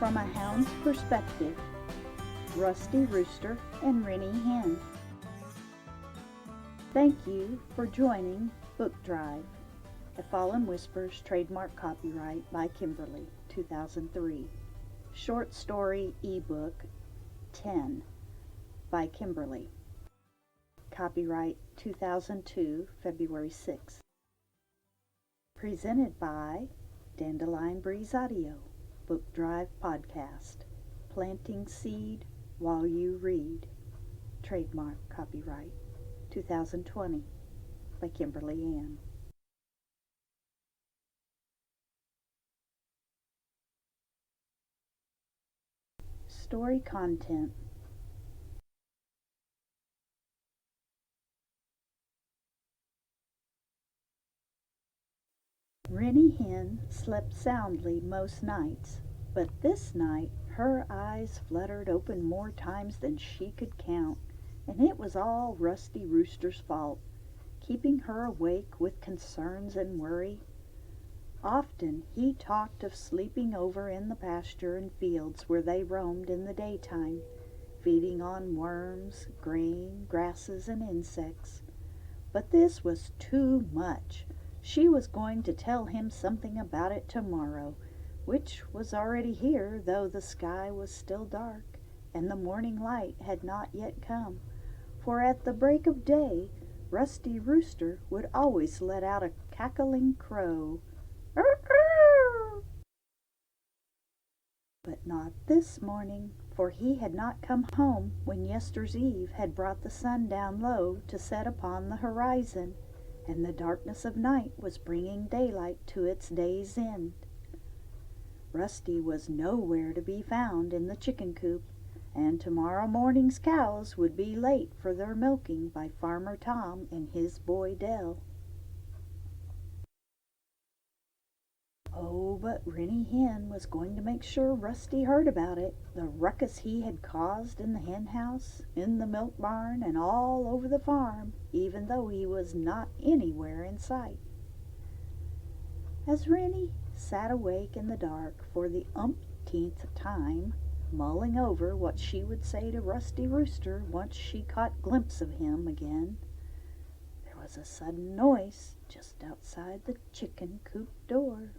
from a hound's perspective. Rusty Rooster and Renny Hen. Thank you for joining Book Drive. A Fallen Whispers trademark copyright by Kimberly, 2003. Short story ebook 10 by Kimberly. Copyright 2002, February 6. Presented by Dandelion Breeze Audio, Book Drive Podcast. Planting seed while you read. Trademark copyright 2020 by Kimberly Ann. Story content. Renny Hen slept soundly most nights, but this night her eyes fluttered open more times than she could count, and it was all Rusty Rooster's fault, keeping her awake with concerns and worry. Often he talked of sleeping over in the pasture and fields where they roamed in the daytime, feeding on worms, grain, grasses, and insects. But this was too much. She was going to tell him something about it tomorrow, which was already here, though the sky was still dark, and the morning light had not yet come, for at the break of day, Rusty Rooster would always let out a cackling crow. But not this morning, for he had not come home when yester's eve had brought the sun down low to set upon the horizon, and the darkness of night was bringing daylight to its day's end. Rusty was nowhere to be found in the chicken coop, and tomorrow morning's cows would be late for their milking by Farmer Tom and his boy Dell. Oh, but Renny Hen was going to make sure Rusty heard about it, the ruckus he had caused in the hen house, in the milk barn, and all over the farm, even though he was not anywhere in sight. As Renny sat awake in the dark for the umpteenth time, mulling over what she would say to Rusty Rooster once she caught glimpse of him again, there was a sudden noise just outside the chicken coop door.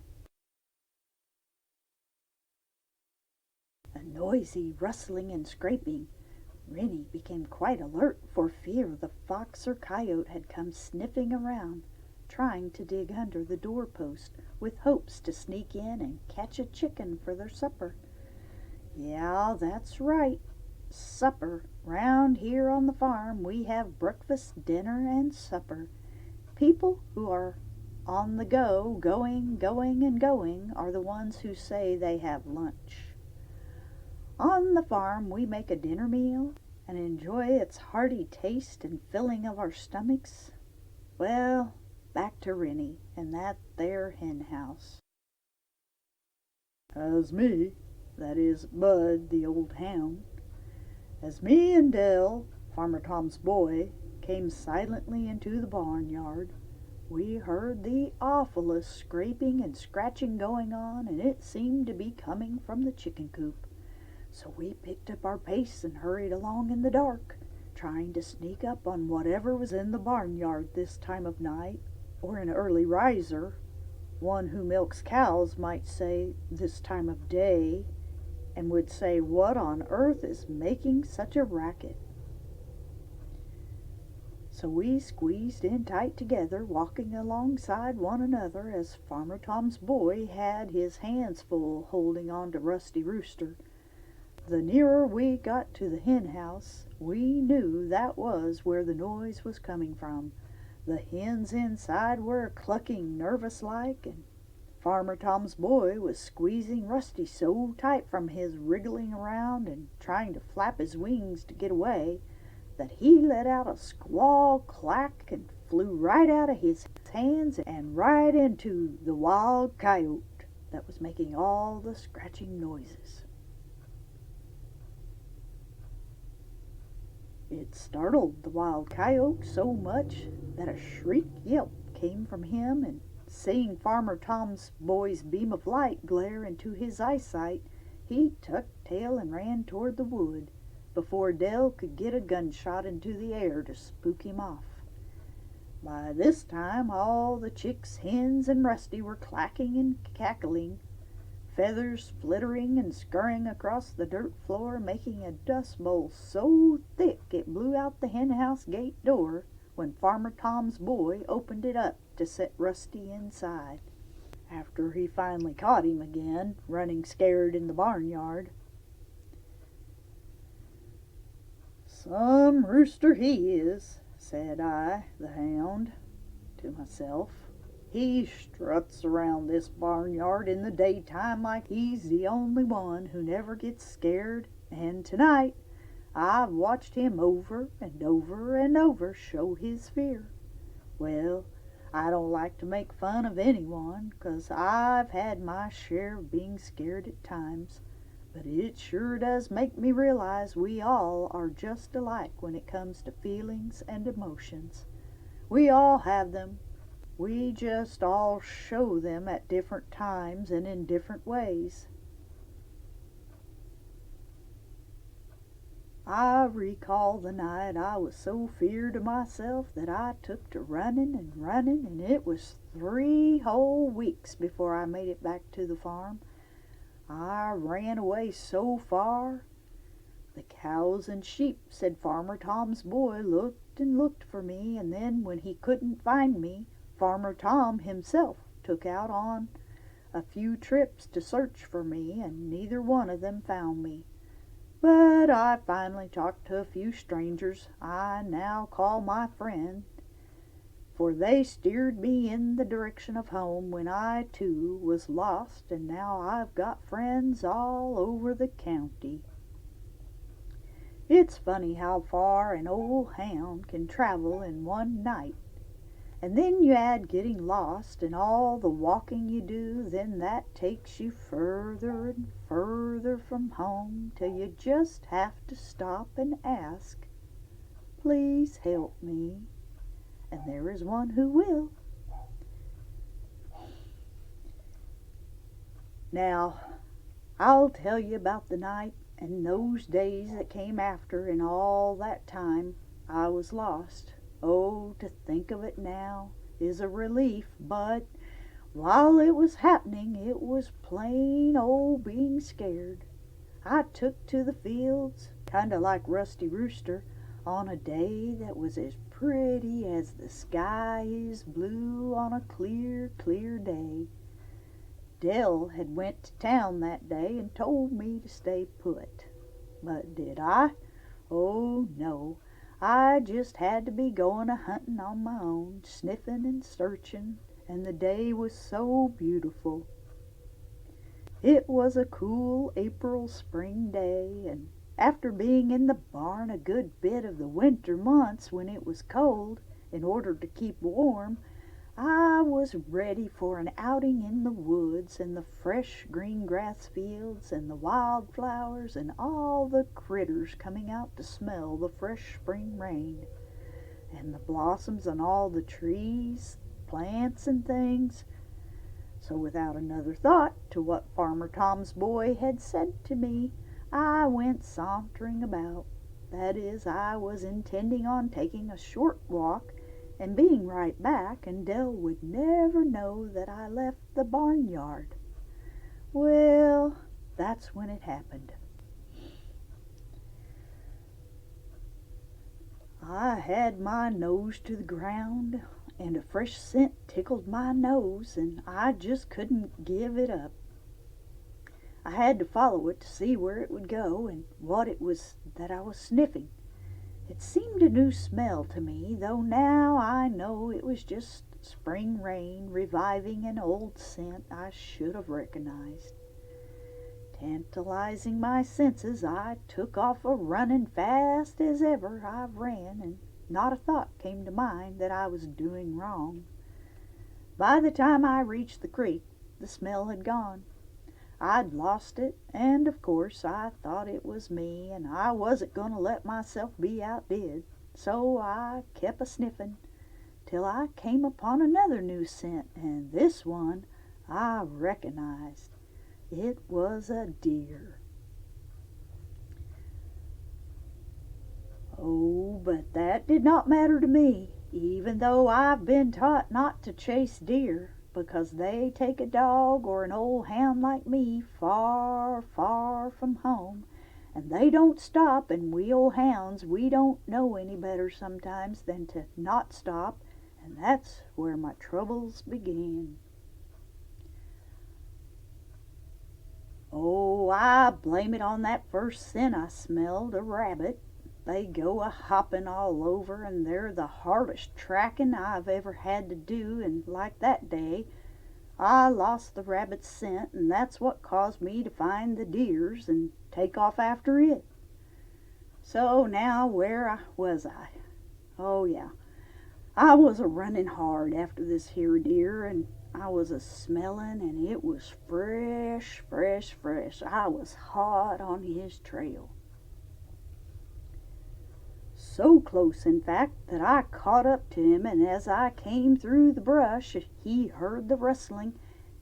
A noisy rustling and scraping. Renny became quite alert for fear the fox or coyote had come sniffing around, trying to dig under the doorpost with hopes to sneak in and catch a chicken for their supper. Yeah, that's right. Supper. Round here on the farm we have breakfast, dinner, and supper. People who are on the go, going, and going, are the ones who say they have lunch. On the farm we make a dinner meal and enjoy its hearty taste and filling of our stomachs. Well, back to Renny and that there hen house. As me, that is Bud, the old hound, as me and Dell, Farmer Tom's boy, came silently into the barnyard, we heard the awfulest scraping and scratching going on, and it seemed to be coming from the chicken coop. So we picked up our pace and hurried along in the dark, trying to sneak up on whatever was in the barnyard this time of night, or an early riser. One who milks cows might say this time of day, and would say, what on earth is making such a racket? So we squeezed in tight together, walking alongside one another as Farmer Tom's boy had his hands full holding on to Rusty Rooster. The nearer we got to the hen house, we knew that was where the noise was coming from. The hens inside were clucking nervous-like, and Farmer Tom's boy was squeezing Rusty so tight from his wriggling around and trying to flap his wings to get away that he let out a squall clack and flew right out of his hands and right into the wild coyote that was making all the scratching noises. It startled the wild coyote so much that a shriek yelp came from him, and seeing Farmer Tom's boy's beam of light glare into his eyesight, he tucked tail and ran toward the wood before Dell could get a gunshot into the air to spook him off. By this time all the chicks, hens, and Rusty were clacking and cackling, feathers flittering and scurrying across the dirt floor, making a dust bowl so thick it blew out the henhouse gate door when Farmer Tom's boy opened it up to set Rusty inside. After he finally caught him again, running scared in the barnyard. "Some rooster he is," said I, the hound, to myself. "He struts around this barnyard in the daytime like he's the only one who never gets scared, and tonight I've watched him over and over and over show his fear. Well, I don't like to make fun of anyone, 'cause I've had my share of being scared at times, but it sure does make me realize we all are just alike when it comes to feelings and emotions. We all have them. We just all show them at different times and in different ways." I recall the night I was so feared of myself that I took to running, and it was 3 whole weeks before I made it back to the farm. I ran away so far. The cows and sheep said Farmer Tom's boy looked and looked for me, and then when he couldn't find me, Farmer Tom himself took out on a few trips to search for me, and neither one of them found me. But I finally talked to a few strangers I now call my friend, for they steered me in the direction of home when I too was lost, and now I've got friends all over the county. It's funny how far an old hound can travel in one night. And then you add getting lost and all the walking you do, then that takes you further and further from home till you just have to stop and ask, "Please help me." And there is one who will. Now, I'll tell you about the night and those days that came after and all that time I was lost. Oh, to think of it now is a relief, but while it was happening it was plain old being scared. I took to the fields, kinda like Rusty Rooster, on a day that was as pretty as the sky is blue on a clear, clear day. Dell had went to town that day and told me to stay put. But did I? Oh, no. I just had to be going a-hunting on my own, sniffing and searching, and the day was so beautiful. It was a cool April spring day, and after being in the barn a good bit of the winter months when it was cold, in order to keep warm, I was ready for an outing in the woods and the fresh green grass fields and the wildflowers and all the critters coming out to smell the fresh spring rain, and the blossoms on all the trees, plants, and things. So without another thought to what Farmer Tom's boy had said to me, I went sauntering about. That is, I was intending on taking a short walk and being right back, and Dell would never know that I left the barnyard. Well, that's when it happened. I had my nose to the ground, and a fresh scent tickled my nose, and I just couldn't give it up. I had to follow it to see where it would go and what it was that I was sniffing. It seemed a new smell to me, though now I know it was just spring rain reviving an old scent I should have recognized. Tantalizing my senses, I took off a-running fast as ever I ran, and not a thought came to mind that I was doing wrong. By the time I reached the creek, the smell had gone. I'd lost it, and of course I thought it was me, and I wasn't going to let myself be outdid, so I kept a-sniffing till I came upon another new scent, and this one I recognized. It was a deer. Oh, but that did not matter to me, even though I've been taught not to chase deer, because they take a dog or an old hound like me far, far from home, and they don't stop, and we old hounds, we don't know any better sometimes than to not stop, and that's where my troubles began. Oh, I blame it on that first scent I smelled, a rabbit. They go a hoppin' all over, and they're the hardest trackin' I've ever had to do, and like that day, I lost the rabbit's scent, and that's what caused me to find the deer's and take off after it. So now where was I? Oh yeah, I was a runnin' hard after this here deer, and I was a smellin', and it was fresh, fresh, fresh. I was hot on his trail. So close, in fact, that I caught up to him, and as I came through the brush, he heard the rustling,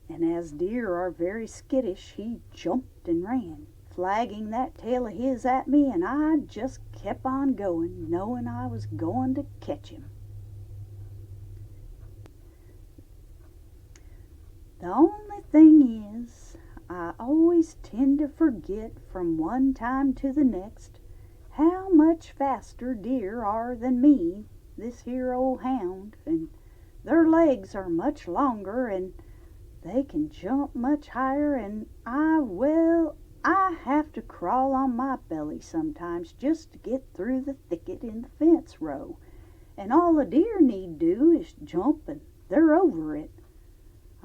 and as deer are very skittish, he jumped and ran, flagging that tail of his at me, and I just kept on going, knowing I was going to catch him. The only thing is, I always tend to forget from one time to the next how much faster deer are than me, this here old hound, and their legs are much longer, and they can jump much higher, and I have to crawl on my belly sometimes just to get through the thicket in the fence row, and all a deer need do is jump and they're over it.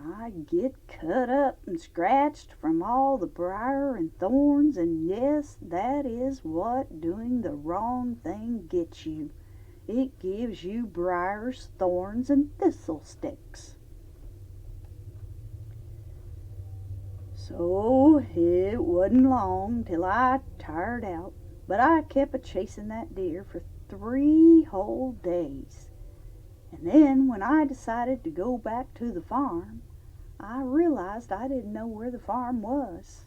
I get cut up and scratched from all the briar and thorns, and yes, that is what doing the wrong thing gets you. It gives you briars, thorns, and thistle sticks. So it wasn't long till I tired out, but I kept a chasing that deer for 3 whole days. And then when I decided to go back to the farm, I realized I didn't know where the farm was.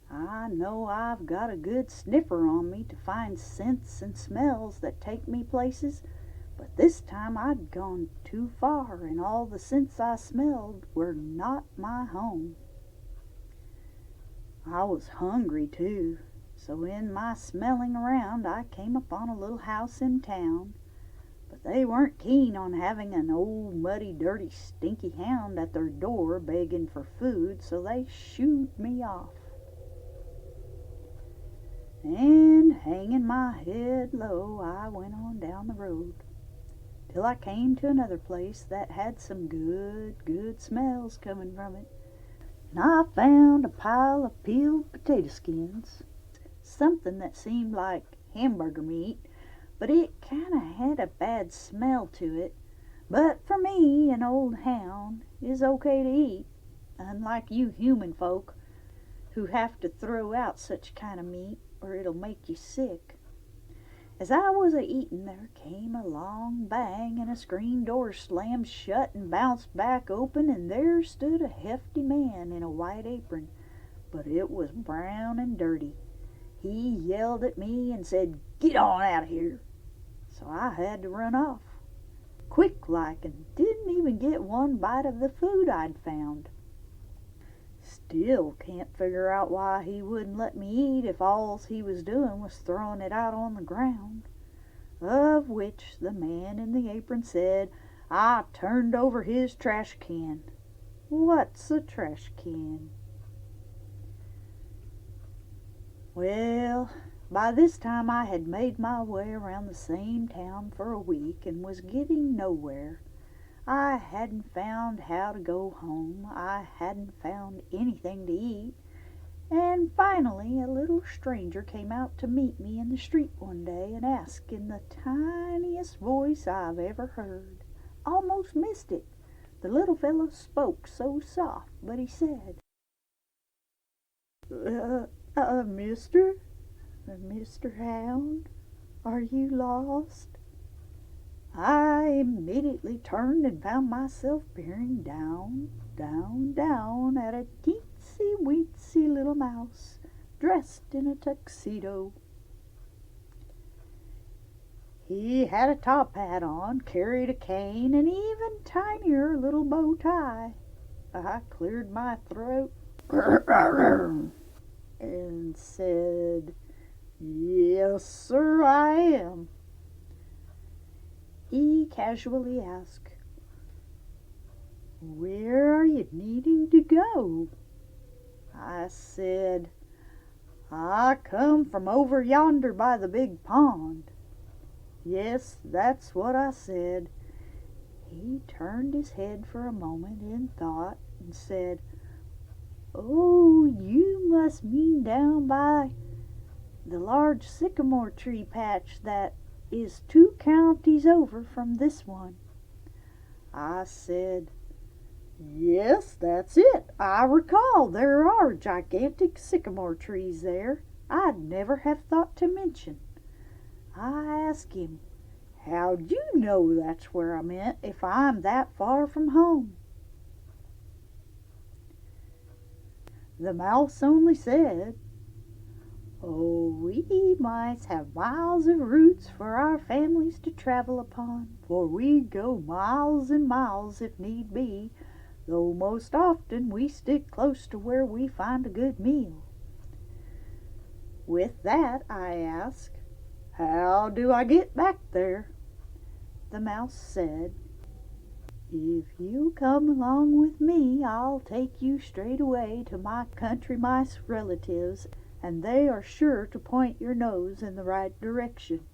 I know I've got a good sniffer on me to find scents and smells that take me places, but this time I'd gone too far, and all the scents I smelled were not my home. I was hungry too, so in my smelling around I came upon a little house in town. But they weren't keen on having an old muddy, dirty, stinky hound at their door begging for food, so they shooed me off. And hanging my head low, I went on down the road, till I came to another place that had some good smells coming from it. And I found a pile of peeled potato skins, something that seemed like hamburger meat, but it kinda had a bad smell to it. But for me, an old hound is okay to eat, unlike you human folk who have to throw out such kind of meat or it'll make you sick. As I was a-eatin', there came a long bang, and a screen door slammed shut and bounced back open, and there stood a hefty man in a white apron, but it was brown and dirty. He yelled at me and said, "Get on out of here!" So I had to run off, quick like, and didn't even get one bite of the food I'd found. Still can't figure out why he wouldn't let me eat if all he was doing was throwing it out on the ground. Of which the man in the apron said I turned over his trash can. What's a trash can? Well, by this time I had made my way around the same town for a week and was getting nowhere. I hadn't found how to go home, I hadn't found anything to eat, and finally a little stranger came out to meet me in the street one day and asked in the tiniest voice I've ever heard. Almost missed it. The little fellow spoke so soft, but he said, Mr. Hound, are you lost?" I immediately turned and found myself peering down at a teensy teensy weensy little mouse, dressed in a tuxedo. He had a top hat on, carried a cane, and even tinier little bow tie. I cleared my throat and said, "Yes, sir, I am." He casually asked, "Where are you needing to go?" I said, "I come from over yonder by the big pond." Yes, that's what I said. He turned his head for a moment in thought and said, "Oh, you must mean down by the large sycamore tree patch that is 2 counties over from this one." I said, "Yes, that's it. I recall there are gigantic sycamore trees there. I'd never have thought to mention." I asked him, "How'd you know that's where I meant if I'm that far from home?" The mouse only said, "Oh, we mice have miles of roots for our families to travel upon, for we go miles and miles if need be, though most often we stick close to where we find a good meal." With that I asked, "How do I get back there?" The mouse said, "If you come along with me, I'll take you straight away to my country mice relatives, and they are sure to point your nose in the right direction."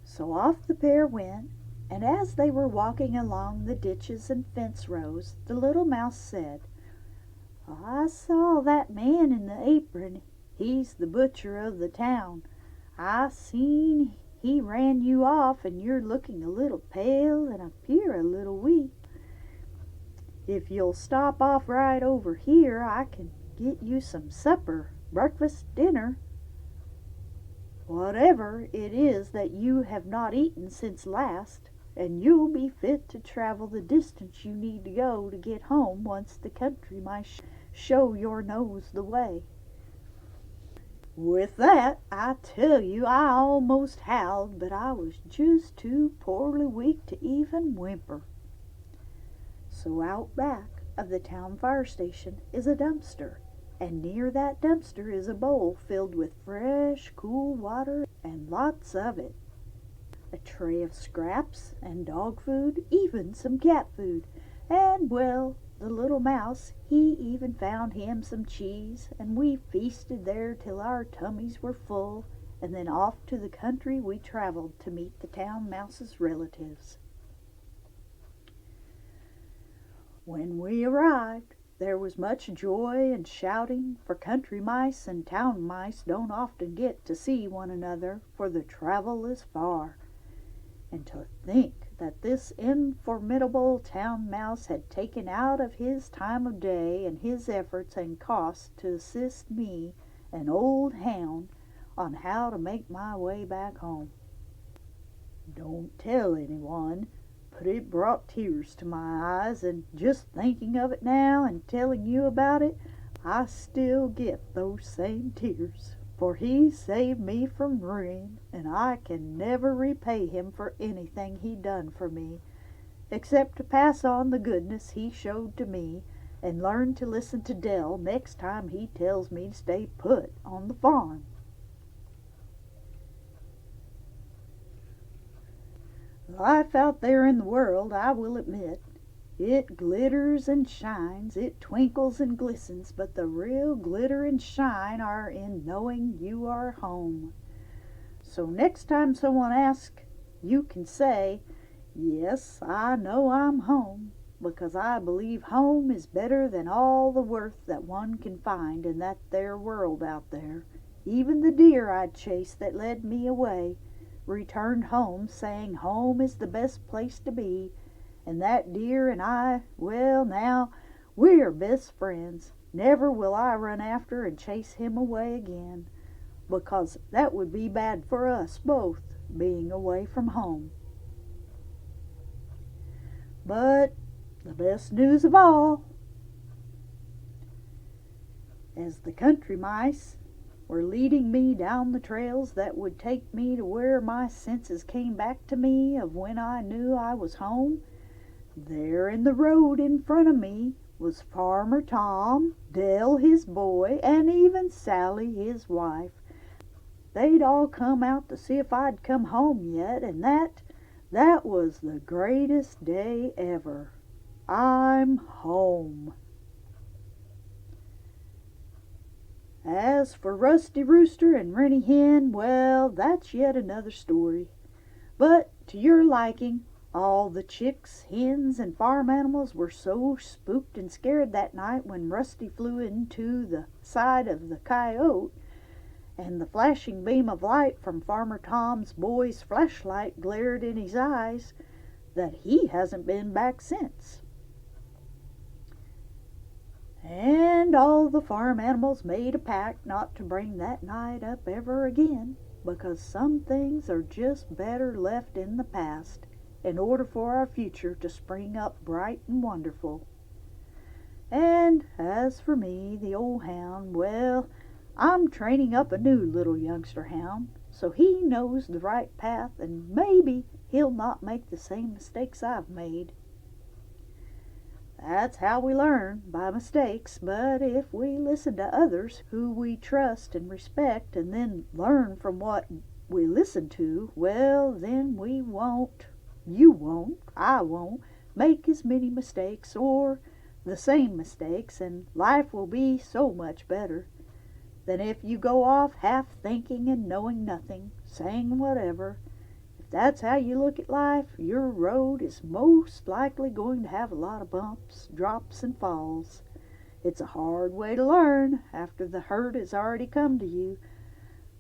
So off the pair went, and as they were walking along the ditches and fence rows, the little mouse said, "I saw that man in the apron. He's the butcher of the town. I seen he ran you off, and you're looking a little pale and appear a little weak. If you'll stop off right over here, I can get you some supper, breakfast, dinner, whatever it is that you have not eaten since last, and you'll be fit to travel the distance you need to go to get home once the country mice show your nose the way." With that, I tell you, I almost howled, but I was just too poorly weak to even whimper. So out back of the town fire station is a dumpster, and near that dumpster is a bowl filled with fresh, cool water, and lots of it. A tray of scraps and dog food, even some cat food, and, well, the little mouse, he even found him some cheese, and we feasted there till our tummies were full, and then off to the country we traveled to meet the town mouse's relatives. When we arrived, there was much joy and shouting, for country mice and town mice don't often get to see one another, for the travel is far. And to think that this informidable town mouse had taken out of his time of day and his efforts and cost to assist me, an old hound, on how to make my way back home. Don't tell anyone, but it brought tears to my eyes, and just thinking of it now and telling you about it, I still get those same tears. For he saved me from ruin, and I can never repay him for anything he done for me, except to pass on the goodness he showed to me, and learn to listen to Dell next time he tells me to stay put on the farm. Life out there in the world, I will admit, it glitters and shines, it twinkles and glistens, but the real glitter and shine are in knowing you are home. So next time someone asks, you can say, "Yes, I know I'm home," because I believe home is better than all the worth that one can find in that there world out there. Even the deer I'd chased that led me away returned home, saying home is the best place to be, and that deer and I, well now, we're best friends. Never will I run after and chase him away again, because that would be bad for us both, being away from home. But the best news of all as the country mice were leading me down the trails that would take me to where my senses came back to me of when I knew I was home, there in the road in front of me was Farmer Tom, Dell his boy, and even Sally his wife. They'd all come out to see if I'd come home yet, and that was the greatest day ever. I'm home. As for Rusty Rooster and Renny Hen, well, that's yet another story. But to your liking, all the chicks, hens, and farm animals were so spooked and scared that night when Rusty flew into the side of the coyote, and the flashing beam of light from Farmer Tom's boy's flashlight glared in his eyes, that he hasn't been back since. And all the farm animals made a pact not to bring that night up ever again, because some things are just better left in the past in order for our future to spring up bright and wonderful. And as for me, the old hound, well, I'm training up a new little youngster hound, so he knows the right path, and maybe he'll not make the same mistakes I've made. That's how we learn, by mistakes, but if we listen to others who we trust and respect and then learn from what we listen to, well, then we won't, you won't, I won't make as many mistakes or the same mistakes, and life will be so much better than if you go off half thinking and knowing nothing, saying whatever. That's how you look at life, your road is most likely going to have a lot of bumps, drops, and falls. It's a hard way to learn after the hurt has already come to you.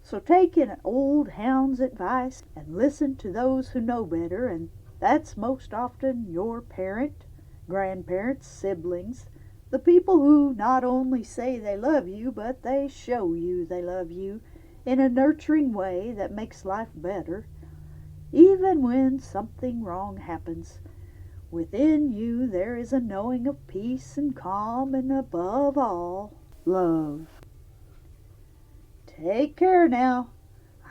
So take an old hound's advice and listen to those who know better, and that's most often your parent, grandparents, siblings, the people who not only say they love you, but they show you they love you in a nurturing way that makes life better. Even when something wrong happens, within you there is a knowing of peace and calm and, above all, love. Take care now.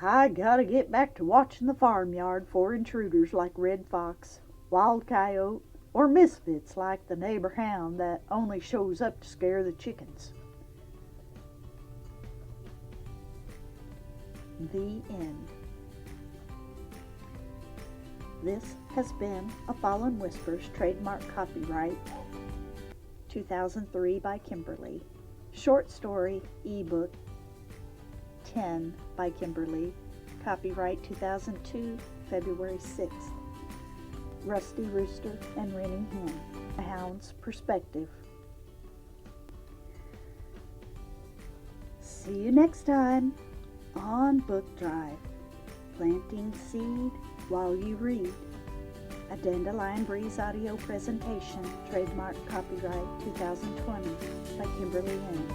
I gotta get back to watching the farmyard for intruders like Red Fox, Wild Coyote, or misfits like the neighbor hound that only shows up to scare the chickens. The end. This has been A Fallen Whispers trademark copyright 2003 by Kimberly. Short story ebook 10 by Kimberly. Copyright 2002, February 6th. Rusty Rooster and Renny Hen. A Hound's Perspective. See you next time on Book Drive. Planting seed while you read. A Dandelion Breeze audio presentation, trademark copyright 2020 by Kimberly Hen.